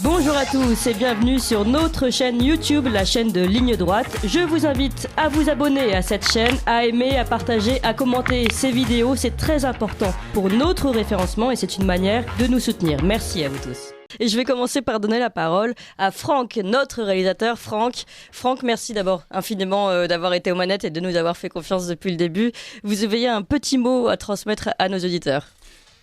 Bonjour à tous et bienvenue sur notre chaîne YouTube, la chaîne de Ligne Droite. Je vous invite à vous abonner à cette chaîne, à aimer, à partager, à commenter ces vidéos. C'est très important pour notre référencement et c'est une manière de nous soutenir. Merci à vous tous. Et je vais commencer par donner la parole à Franck, notre réalisateur. Franck, merci d'abord infiniment d'avoir été aux manettes et de nous avoir fait confiance depuis le début. Vous avez un petit mot à transmettre à nos auditeurs.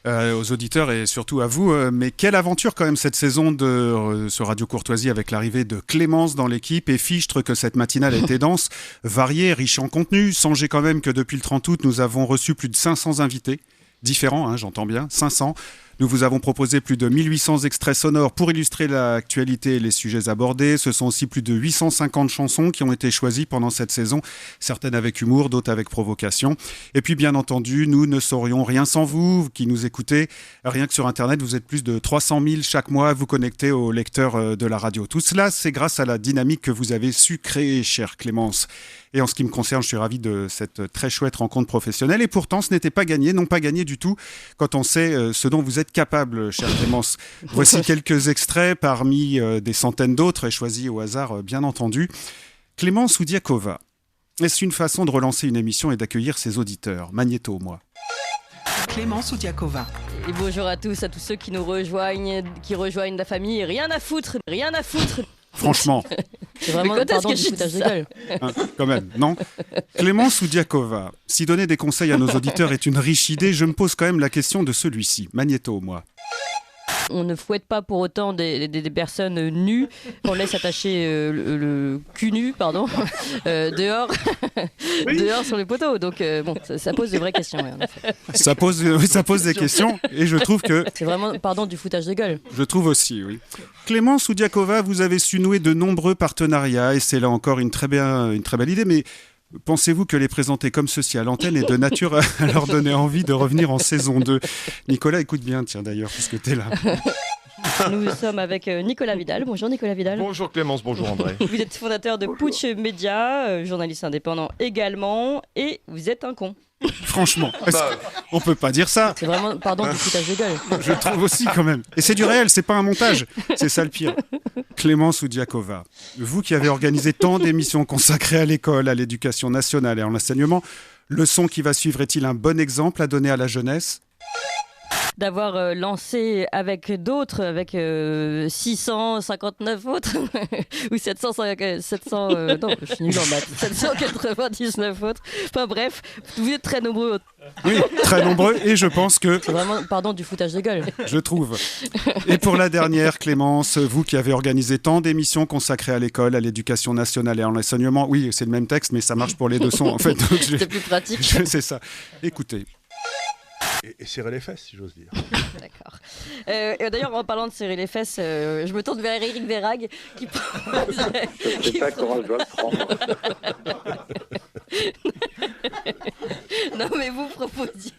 Aux auditeurs et surtout à vous, mais quelle aventure quand même cette saison de ce Radio Courtoisie avec l'arrivée de Clémence dans l'équipe et fichtre que cette matinale a été dense, variée, riche en contenu. Songez quand même que depuis le 30 août, nous avons reçu plus de 500 invités, différents, j'entends bien, 500. Nous vous avons proposé plus de 1800 extraits sonores pour illustrer l'actualité et les sujets abordés. Ce sont aussi plus de 850 chansons qui ont été choisies pendant cette saison, certaines avec humour, d'autres avec provocation. Et puis bien entendu, nous ne saurions rien sans vous qui nous écoutez. Rien que sur Internet, vous êtes plus de 300 000 chaque mois à vous connecter aux lecteurs de la radio. Tout cela, c'est grâce à la dynamique que vous avez su créer, chère Clémence. Et en ce qui me concerne, je suis ravi de cette très chouette rencontre professionnelle. Et pourtant, ce n'était pas gagné, non pas gagné du tout, quand on sait ce dont vous êtes capable, chère Clémence. Voici quelques extraits parmi des centaines d'autres, et choisis au hasard, bien entendu. Clémence Oudiakova. Est-ce une façon de relancer une émission et d'accueillir ses auditeurs? Magnéto, moi. Clémence Oudiakova. Et bonjour à tous ceux qui nous rejoignent, qui rejoignent la famille. Rien à foutre. Franchement. C'est vraiment du foutage de gueule. Quand même, non? Clémence Oudiakova, si donner des conseils à nos auditeurs est une riche idée, je me pose quand même la question de celui-ci. Magnéto, moi. On ne fouette pas pour autant des personnes nues. On laisse attacher le cul nu, dehors, dehors sur les poteaux. Donc ça pose de vraies questions. Ouais, en effet. Ça pose des questions et je trouve que... C'est vraiment, du foutage de gueule. Je trouve aussi, oui. Clémence Oudiakova, vous avez su nouer de nombreux partenariats et c'est là encore une très belle idée, mais... Pensez-vous que les présenter comme ceci à l'antenne est de nature à leur donner envie de revenir en saison 2? Nicolas, écoute bien, tiens d'ailleurs, puisque tu es là. Nous sommes avec Nicolas Vidal. Bonjour Nicolas Vidal. Bonjour Clémence, bonjour André. Vous êtes fondateur de Putsch Média, journaliste indépendant également, et vous êtes un con. Franchement, on peut pas dire ça. C'est vraiment, du foutage de gueule. Je trouve aussi quand même. Et c'est du réel, c'est pas un montage. C'est ça le pire. Clémence Oudiakova, vous qui avez organisé tant d'émissions consacrées à l'école, à l'éducation nationale et à l'enseignement, le son qui va suivre est-il un bon exemple à donner à la jeunesse ? D'avoir lancé avec d'autres, avec 659 autres, ou 700, non, je suis nul en maths, 799 autres. Enfin bref, vous êtes très nombreux. Oui, très nombreux, et je pense que... C'est vraiment, du foutage de gueule. Je trouve. Et pour la dernière, Clémence, vous qui avez organisé tant d'émissions consacrées à l'école, à l'éducation nationale et à l'enseignement, oui, c'est le même texte, mais ça marche pour les deux sons, en fait. C'est plus pratique. C'est ça. Écoutez. Et serrer les fesses, si j'ose dire. D'accord. Et d'ailleurs, en parlant de serrer les fesses, je me tourne vers Éric Verrague qui Je sais pas comment je dois le prendre. Non, mais vous proposiez,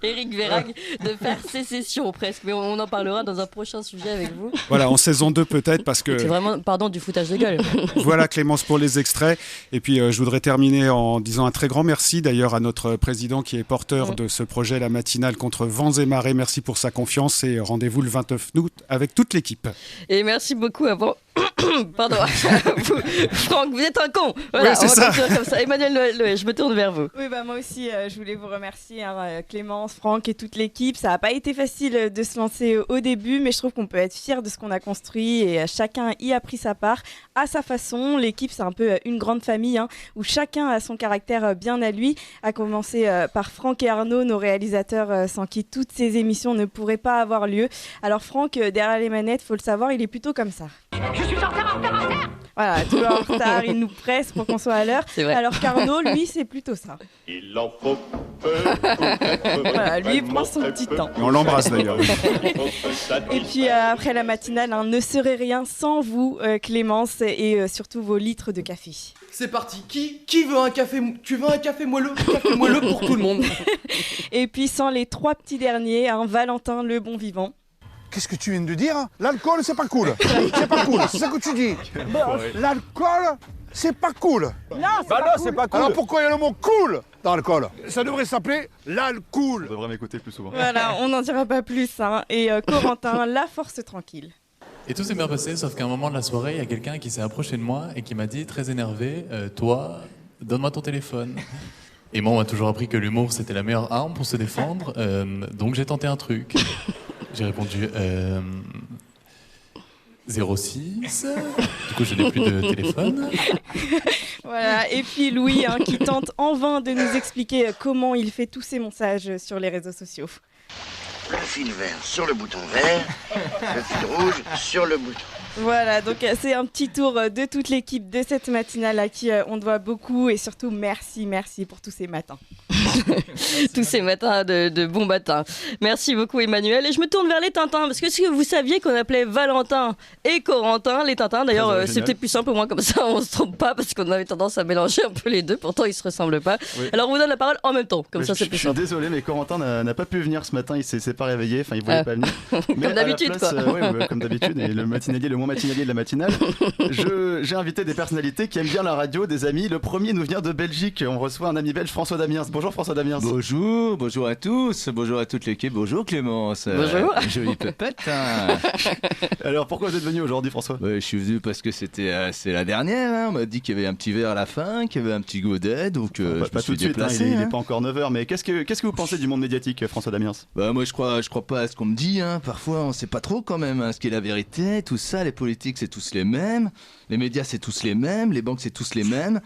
Éric Verrague, de faire sécession presque, mais on en parlera dans un prochain sujet avec vous. Voilà, en saison 2 peut-être, parce que... C'est vraiment, du foutage de gueule. Voilà Clémence pour les extraits. Et puis je voudrais terminer en disant un très grand merci d'ailleurs à notre président qui est porteur de ce projet, la matinale contre vents et marées. Merci pour sa confiance et rendez-vous le 29 août avec toute l'équipe. Et merci beaucoup avant... Pardon, Franck, vous êtes un con. Voilà, oui, c'est ça. Comme ça. Emmanuel Loé, je me tourne vers vous. Oui, moi aussi, je voulais vous remercier, Clémence, Franck et toute l'équipe. Ça n'a pas été facile de se lancer au début, mais je trouve qu'on peut être fier de ce qu'on a construit et chacun y a pris sa part à sa façon. L'équipe, c'est un peu une grande famille où chacun a son caractère bien à lui, à commencer par Franck et Arnaud, nos réalisateurs sans qui toutes ces émissions ne pourraient pas avoir lieu. Alors Franck, derrière les manettes, faut le savoir, il est plutôt comme ça. Je suis en retard. Voilà, toujours en retard, il nous presse pour qu'on soit à l'heure. Alors qu'Arnaud, lui, c'est plutôt ça. Il en faut peu. Voilà, lui, il prend son petit temps. Et on l'embrasse d'ailleurs. Et puis après la matinale, ne serait rien sans vous, Clémence, et surtout vos litres de café. C'est parti. Qui veut un café? Tu veux un café moelleux? Café moelleux pour tout le monde. Et puis sans les 3 petits derniers, Valentin le bon vivant. Qu'est-ce que tu viens de dire? L'alcool, c'est pas cool. C'est pas cool, c'est ça que tu dis. L'alcool, c'est pas cool. Non, c'est pas cool. Alors pourquoi il y a le mot cool dans l'alcool? Ça devrait s'appeler l'alcool. On devrait m'écouter plus souvent. Voilà, on n'en dira pas plus. Et Corentin, la force tranquille. Et tout s'est bien passé, sauf qu'à un moment de la soirée, il y a quelqu'un qui s'est approché de moi et qui m'a dit, très énervé, toi, donne-moi ton téléphone. Et moi, on m'a toujours appris que l'humour, c'était la meilleure arme pour se défendre, donc j'ai tenté un truc. J'ai répondu 06. Du coup, je n'ai plus de téléphone. Voilà, et puis Louis qui tente en vain de nous expliquer comment il fait tous ses messages sur les réseaux sociaux. Le fil vert sur le bouton vert, le fil rouge sur le bouton. Voilà, donc c'est un petit tour de toute l'équipe de cette matinale à qui on doit beaucoup et surtout merci pour tous ces matins. Tous ces matins de bon matin. Merci beaucoup Emmanuel. Et je me tourne vers les Tintins, parce que est-ce que vous saviez qu'on appelait Valentin et Corentin les Tintins? D'ailleurs, c'était plus simple au moins, comme ça on se trompe pas, parce qu'on avait tendance à mélanger un peu les deux, pourtant ils se ressemblent pas. Oui. Alors on vous donne la parole en même temps, comme ça c'est plus simple. Je suis désolé, mais Corentin n'a pas pu venir ce matin, il s'est pas réveillé, enfin il voulait pas venir. Mais comme d'habitude place, comme d'habitude, et le matinalier, le moins matinalier de la matinale, j'ai invité des personnalités qui aiment bien la radio, des amis. Le premier nous vient de Belgique, on reçoit un ami belge, François Damiens. Bonjour François Damiens. Bonjour à tous, bonjour à toute l'équipe, bonjour Clémence. Bonjour. Jolie pépette. Hein. Alors pourquoi vous êtes venu aujourd'hui François? Je suis venu parce que c'est la dernière, hein. On m'a dit qu'il y avait un petit verre à la fin, qu'il y avait un petit godet, donc je me suis déplacé. Il n'est pas encore 9h, mais qu'est-ce que vous pensez du monde médiatique François Damiens? Moi je crois pas à ce qu'on me dit, hein. Parfois on sait pas trop quand même ce qui est la vérité, tout ça, les politiques c'est tous les mêmes, les médias c'est tous les mêmes, les banques c'est tous les mêmes.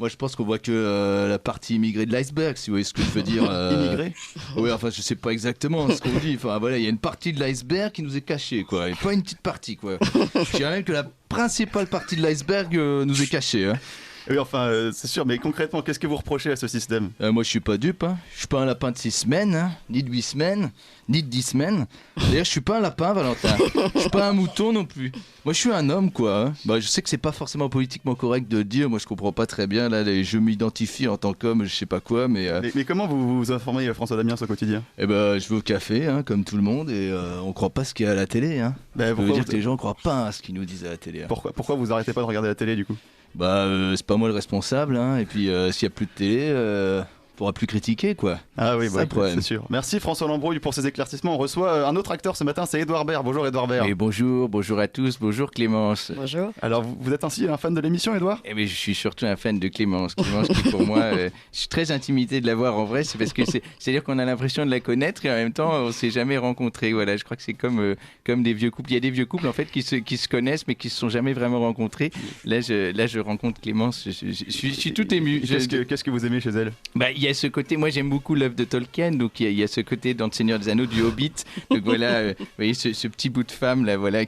Moi, je pense qu'on voit que la partie immigrée de l'iceberg, si vous voyez ce que je veux dire. Immigrée ? Oui, enfin, je sais pas exactement ce qu'on dit. Enfin, voilà, il y a une partie de l'iceberg qui nous est cachée, quoi. Et pas une petite partie, quoi. Je dirais même que la principale partie de l'iceberg nous est cachée, hein. Oui, enfin, c'est sûr, mais concrètement, qu'est-ce que vous reprochez à ce système? Moi, je suis pas dupe, hein. Je suis pas un lapin de 6 semaines, hein. Ni de 8 semaines, ni de 10 semaines. D'ailleurs, je suis pas un lapin, Valentin. Je suis pas un mouton non plus. Moi, je suis un homme, quoi, hein. Je sais que c'est pas forcément politiquement correct de le dire. Moi, je comprends pas très bien. Là, je m'identifie en tant qu'homme, je sais pas quoi, mais comment vous vous informez, François Damiens, au quotidien? Je vais au café, hein, comme tout le monde, et on croit pas ce qu'il y a à la télé, hein. Ça veut dire que les gens croient pas à ce qu'ils nous disent à la télé, hein. Pourquoi vous arrêtez pas de regarder la télé, du coup? C'est pas moi le responsable, hein. Et puis s'il y a plus de télé, on pourra plus critiquer, quoi. Ah oui, c'est sûr. Merci François Lambrouille pour ces éclaircissements. On reçoit un autre acteur ce matin, c'est Édouard Baird. Bonjour Édouard Baird. Et bonjour à tous, bonjour Clémence. Bonjour. Alors vous êtes ainsi un fan de l'émission, Édouard? Je suis surtout un fan de Clémence. Clémence qui pour moi, je suis très intimidé de la voir en vrai, c'est parce que c'est-à-dire qu'on a l'impression de la connaître et en même temps on s'est jamais rencontrés. Voilà, je crois que c'est comme des vieux couples. Il y a des vieux couples en fait qui se connaissent mais qui se sont jamais vraiment rencontrés. Là je rencontre Clémence, je suis tout ému. Qu'est-ce que vous aimez chez elle? Il y a ce côté, moi j'aime beaucoup l'œuvre de Tolkien, donc il y a ce côté dans Le Seigneur des Anneaux du Hobbit, donc voilà, vous voyez ce petit bout de femme là, voilà,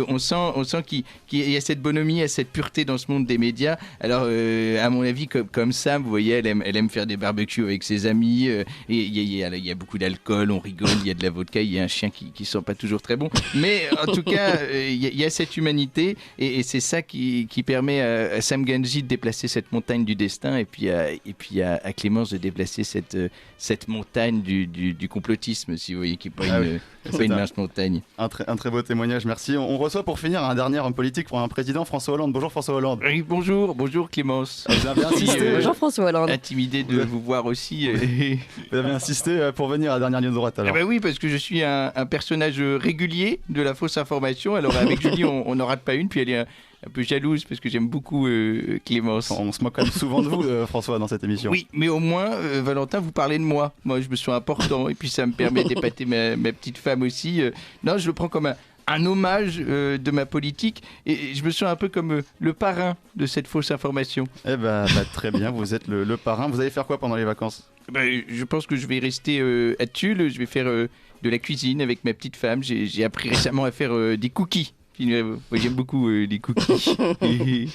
on sent qu'il y a cette bonhomie, cette pureté dans ce monde des médias. Alors à mon avis, comme Sam, vous voyez, elle aime faire des barbecues avec ses amis, et il y a beaucoup d'alcool, on rigole, il y a de la vodka, il y a un chien qui sent pas toujours très bon, mais en tout cas il y a cette humanité, et c'est ça qui permet à Sam Gamgee de déplacer cette montagne du destin, et puis à Clémence de déplacer cette montagne du complotisme, si vous voyez, qui n'est pas une mince montagne. Un très beau témoignage, merci. On reçoit pour finir un dernier homme politique pour un président, François Hollande. Bonjour François Hollande. Oui, bonjour Clémence. Vous avez insisté. Bonjour François Hollande. Intimidé de vous voir aussi. Vous avez insisté pour venir à la dernière ligne droite alors. Oui, parce que je suis un personnage régulier de la fausse information. Alors avec Julie, on n'en rate pas une, puis elle est un peu jalouse parce que j'aime beaucoup Clémence. On se moque quand même souvent de vous, François, dans cette émission. Oui, mais au moins, Valentin, vous parlez de moi. Moi, je me sens important et puis ça me permet d'épater ma petite femme aussi. Non, je le prends comme un hommage de ma politique et je me sens un peu comme le parrain de cette fausse information. Très bien, vous êtes le parrain. Vous allez faire quoi pendant les vacances? Je pense que je vais rester à Tulle. Je vais faire de la cuisine avec ma petite femme. J'ai appris récemment à faire des cookies. J'aime beaucoup les cookies.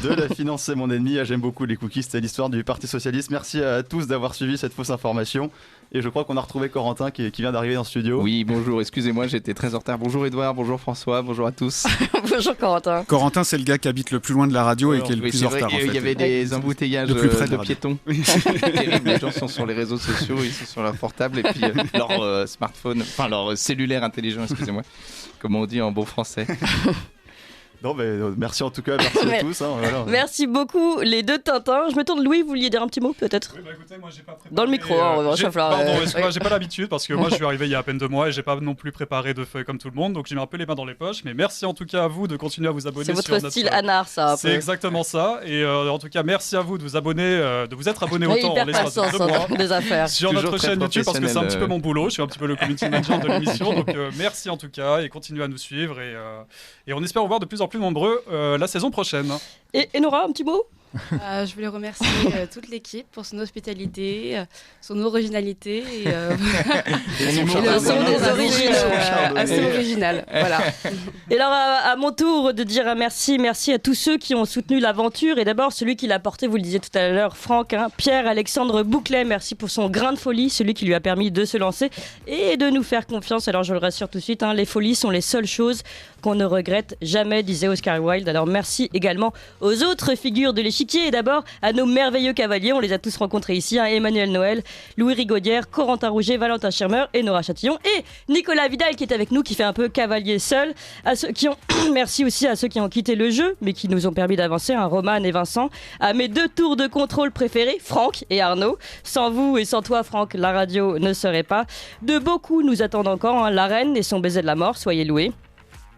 De la finance, c'est mon ennemi. J'aime beaucoup les cookies. C'était l'histoire du Parti Socialiste. Merci à tous d'avoir suivi cette fausse information. Et je crois qu'on a retrouvé Corentin qui vient d'arriver dans le studio. Oui, bonjour. Excusez-moi, j'étais très en retard. Bonjour Edouard, bonjour François, bonjour à tous. Bonjour Corentin. Corentin, c'est le gars qui habite le plus loin de la radio et qui est le plus en retard. Il y avait des embouteillages de piétons. Terrible. Les gens sont sur les réseaux sociaux, ils sont sur leur portable et puis leur smartphone, enfin leur cellulaire intelligent, excusez-moi, comme on dit en bon français. Non, mais merci en tout cas, merci à tous. Voilà. Merci beaucoup les deux Tintins. Je me tourne, Louis, vous vouliez dire un petit mot peut-être? Oui, écoutez, moi j'ai pas préparé. Dans le micro, en revanche. J'ai pas l'habitude parce que moi je suis arrivé il y a à peine 2 mois et j'ai pas non plus préparé de feuilles comme tout le monde, donc j'ai mis un peu les mains dans les poches. Mais merci en tout cas à vous de continuer à vous abonner. C'est votre style Anard, ça. C'est exactement ça. Et en tout cas, merci à vous de vous abonner, de vous être abonné autant en l'espace de 2 mois des affaires sur notre chaîne YouTube parce que c'est un petit peu mon boulot. Je suis un petit peu le community manager de l'émission, donc merci en tout cas et continuez à nous suivre et on espère vous voir de plus en plus nombreux la saison prochaine. Et Nora, un petit mot? Je voulais remercier toute l'équipe pour son hospitalité, son originalité et assez original. Voilà. Et alors à mon tour de dire un merci à tous ceux qui ont soutenu l'aventure et d'abord celui qui l'a porté, vous le disiez tout à l'heure, Franck, Pierre-Alexandre Bouclet, merci pour son grain de folie, celui qui lui a permis de se lancer et de nous faire confiance. Alors je le rassure tout de suite, les folies sont les seules choses qu'on ne regrette jamais, disait Oscar Wilde. Alors merci également aux autres figures de l'échiquier et d'abord à nos merveilleux cavaliers, on les a tous rencontrés ici, Emmanuel Noël, Louis Rigaudière, Corentin Rouget, Valentin Schirmer et Nora Chatillon et Nicolas Vidal qui est avec nous, qui fait un peu cavalier seul. À ceux qui ont merci aussi à ceux qui ont quitté le jeu mais qui nous ont permis d'avancer, Roman et Vincent, à mes 2 tours de contrôle préférés, Franck et Arnaud. Sans vous et sans toi Franck, la radio ne serait pas. De beaucoup nous attendent encore, la reine et son baiser de la mort, soyez loués.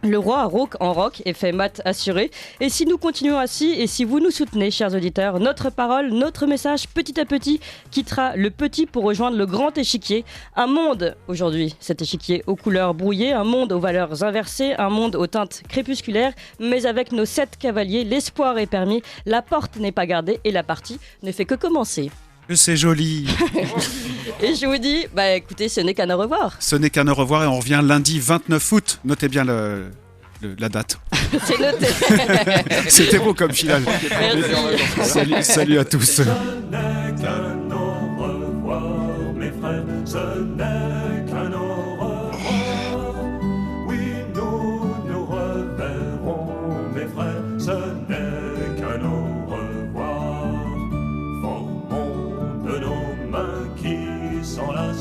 Le roi rock en rock et fait mat assuré. Et si nous continuons ainsi, et si vous nous soutenez, chers auditeurs, notre parole, notre message, petit à petit, quittera le petit pour rejoindre le grand échiquier. Un monde, aujourd'hui, cet échiquier aux couleurs brouillées, un monde aux valeurs inversées, un monde aux teintes crépusculaires, mais avec nos 7 cavaliers, l'espoir est permis, la porte n'est pas gardée et la partie ne fait que commencer. C'est joli. Et je vous dis, écoutez, ce n'est qu'un au revoir. Ce n'est qu'un au revoir et on revient lundi 29 août. Notez bien la date. C'est noté. C'était beau comme finale. Salut à tous. Ce n'est qu'un au revoir, mes frères. Ce n'est qu'un au revoir. Oui, nous nous reverrons, mes frères. Ce n'est qu'un au revoir. Formons de nos mains qui s'enlacent.